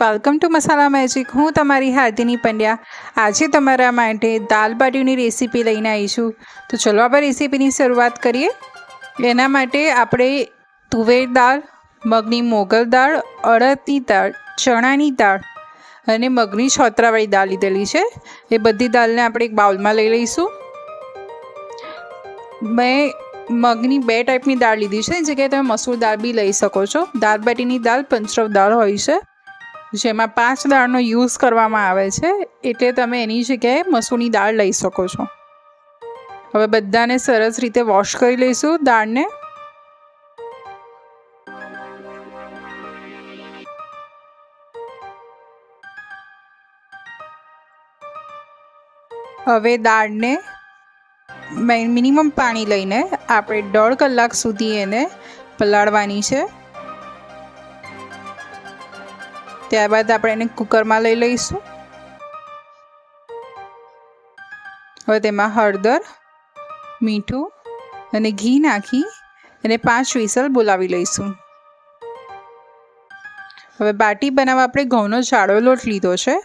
Welcome to masala magic. હું તમારી હાર્દિની પંડ્યા। આજે તમારા માટે દાલ બાટીની રેસીપી લઈને આવી છું। તો ચલો આપણે રેસીપીની શરૂઆત કરીએ। એના માટે આપણે તુવેર દાળ, મગની મોગલ દાળ, અડદની દાળ, ચણાની દાળ અને મગની છોતરાવાળી દાળ લીધેલી છે। એ બધી દાળને આપણે એક બાઉલમાં લઈ લઈશું। મેં મગની બે ટાઈપની દાળ લીધી છે, જગ્યાએ તમે મસૂર દાળ બી લઈ શકો છો। દાળ બાટીની દાળ પંચરવ દાળ હોય છે, જેમાં 5 દાળનો યુઝ કરવામાં આવે છે, એટલે તમે એની જગ્યાએ મસૂરની દાળ લઈ શકો છો। હવે બધાને સરસ રીતે વોશ કરી લઈશું દાળને। હવે દાળને મિનિમમ પાણી લઈને આપણે 1.5 કલાક સુધી એને પલાળવાની છે। ત્યારબાદ આપણે એને કુકરમાં લઈ લઈશું। હવે તેમાં હળદર, મીઠું અને ઘી નાખી અને 5 વિસલ બોલાવી લઈશું। હવે બાટી બનાવવા આપણે ઘઉંનો જાડો લોટ લીધો છે,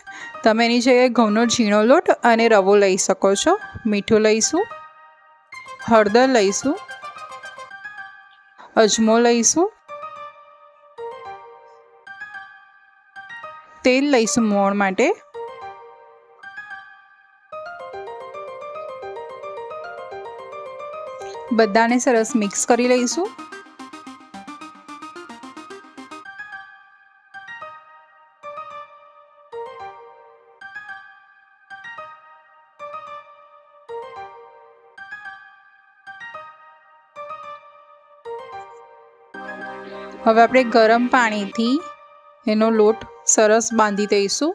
તમે એની જગ્યાએ ઘઉંનો ઝીણો લોટ અને રવો લઈ શકો છો। મીઠું લઈશું, હળદર લઈશું, અજમો લઈશું, તેલ લઈશું મોણ માટે, બધાને સરસ મિક્સ કરી લઈશું। હવે આપણે ગરમ પાણીથી એનો લોટ સરસ બાંધી દઈશું।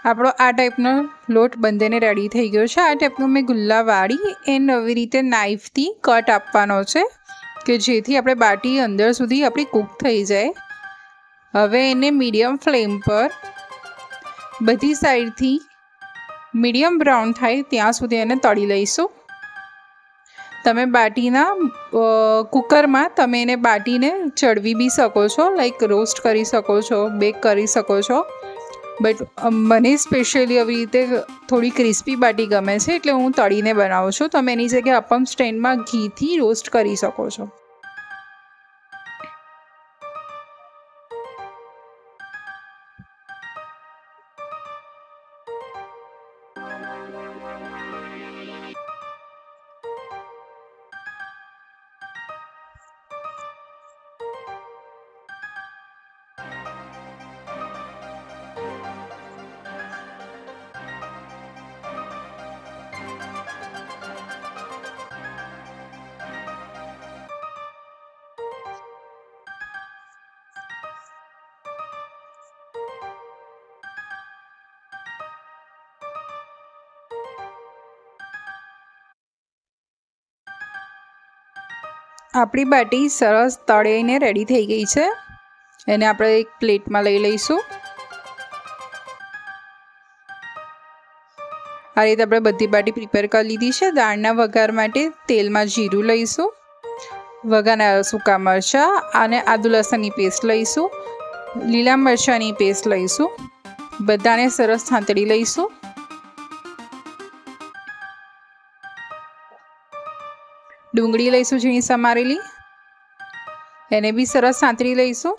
આપણો આ ટાઈપનો લોટ બંધીને રેડી થઈ ગયો છે। આ ટાઈપનો મેં ગુલ્લા વાળી એને નવી રીતે નાઈફથી કટ આપવાનો છે, કે જેથી આપણે બાટી અંદર સુધી આપણી કૂક થઈ જાય। હવે એને મીડિયમ ફ્લેમ પર બધી સાઈડથી મીડિયમ બ્રાઉન થાય ત્યાં સુધી એને તળી લઈશું। તમે બાટીના કુકરમાં તમે એને બાટીને ચડવી બી શકો છો, લાઈક રોસ્ટ કરી શકો છો, બેક કરી શકો છો, બટ મને સ્પેશિયલી આવી રીતે થોડી ક્રિસ્પી બાટી ગમે છે, એટલે હું તળીને બનાવું છું। તમે એની જગ્યાએ અપમ સ્ટેન્ડમાં ઘીથી રોસ્ટ કરી શકો છો। આપણી બાટી સરસ તળીને રેડી થઈ ગઈ છે, એને આપણે એક પ્લેટમાં લઈ લઈશું। આ રીતે આપણે બધી બાટી પ્રિપેર કરી લીધી છે। દાળના વઘાર માટે તેલમાં જીરું લઈશું, વઘારના સૂકા મરચાં અને આદુ લસણની પેસ્ટ લઈશું, લીલા મરચાંની પેસ્ટ લઈશું, બધાને સરસ સાંતળી લઈશું। ડુંગળી લઈશું ઝીણી સમારેલી, એને બી સરસ સાંતળી લઈશું।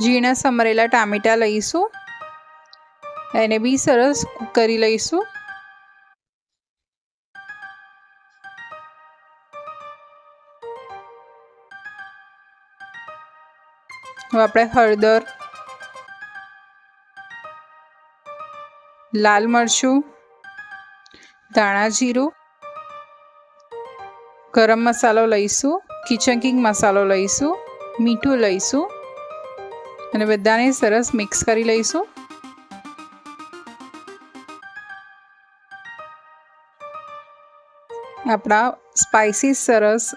ઝીણા સમારેલા ટામેટાં લઈશું, એને બી સરસ કૂક કરી લઈશું। હવે આપણે હળદર, લાલ મરચું, ધાણા જીરું, ગરમ મસાલો લઈશું, કિચન કિંગ મસાલો લઈશું, મીઠું લઈશું અને બધાને સરસ મિક્સ કરી લઈશું. આપણા સ્પાઇસીસ સરસ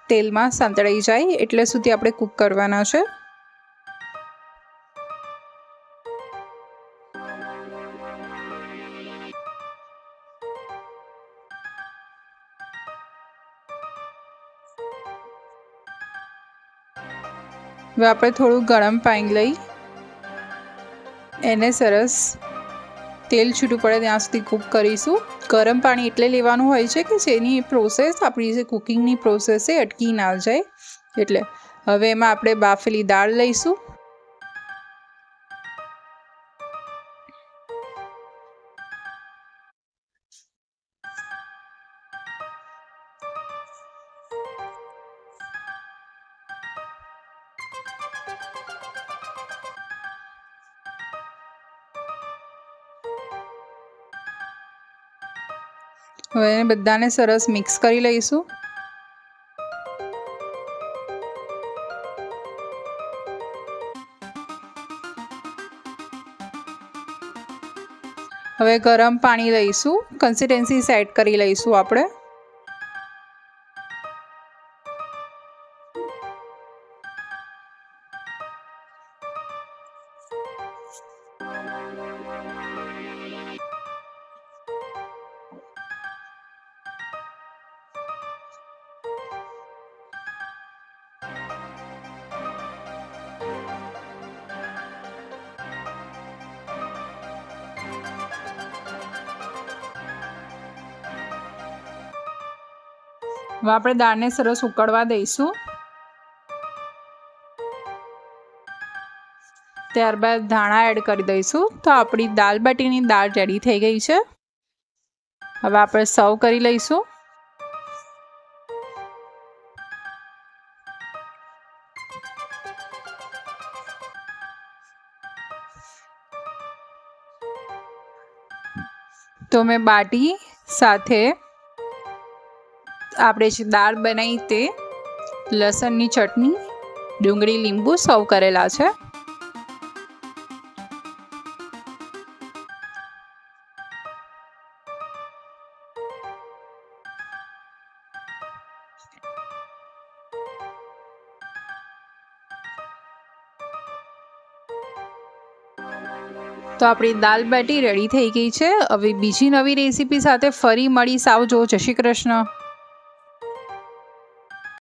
તેલમાં સાંતળાઈ જાય એટલે સુધી આપણે કૂક કરવાના છે. હવે આપણે થોડું ગરમ પાણી લઈ એને સરસ તેલ છૂટું પડે ત્યાં સુધી કૂક કરીશું. ગરમ પાણી એટલે લેવાનું હોય છે કે જેની પ્રોસેસ આપણી જે કુકિંગની પ્રોસેસ છે અટકી ના જાય એટલે. હવે એમાં આપણે બાફેલી દાળ લઈશું. હવે એને બધાને સરસ મિક્સ કરી લઈશું. હવે ગરમ પાણી લઈશું, કન્સિસ્ટન્સી સેટ કરી લઈશું આપણે. હવે આપણે દાળને સરસ ઉકળવા દઈશું. ત્યારબાદ ધાણા એડ કરી દઈશું. તો આપણી દાલ બાટીની દાળ રેડી થઈ ગઈ છે. હવે આપણે સર્વ કરી લઈશું. તો મેં બાટી સાથે આપણે જે દાળ બનાવી તે લસણની ચટણી, ડુંગળી, લીંબુ સર્વ કરેલા છે. તો આપણી દાલ બાટી રેડી થઈ ગઈ છે. હવે બીજી નવી રેસીપી સાથે ફરી મળીશ. આવજો. જય શ્રી કૃષ્ણ.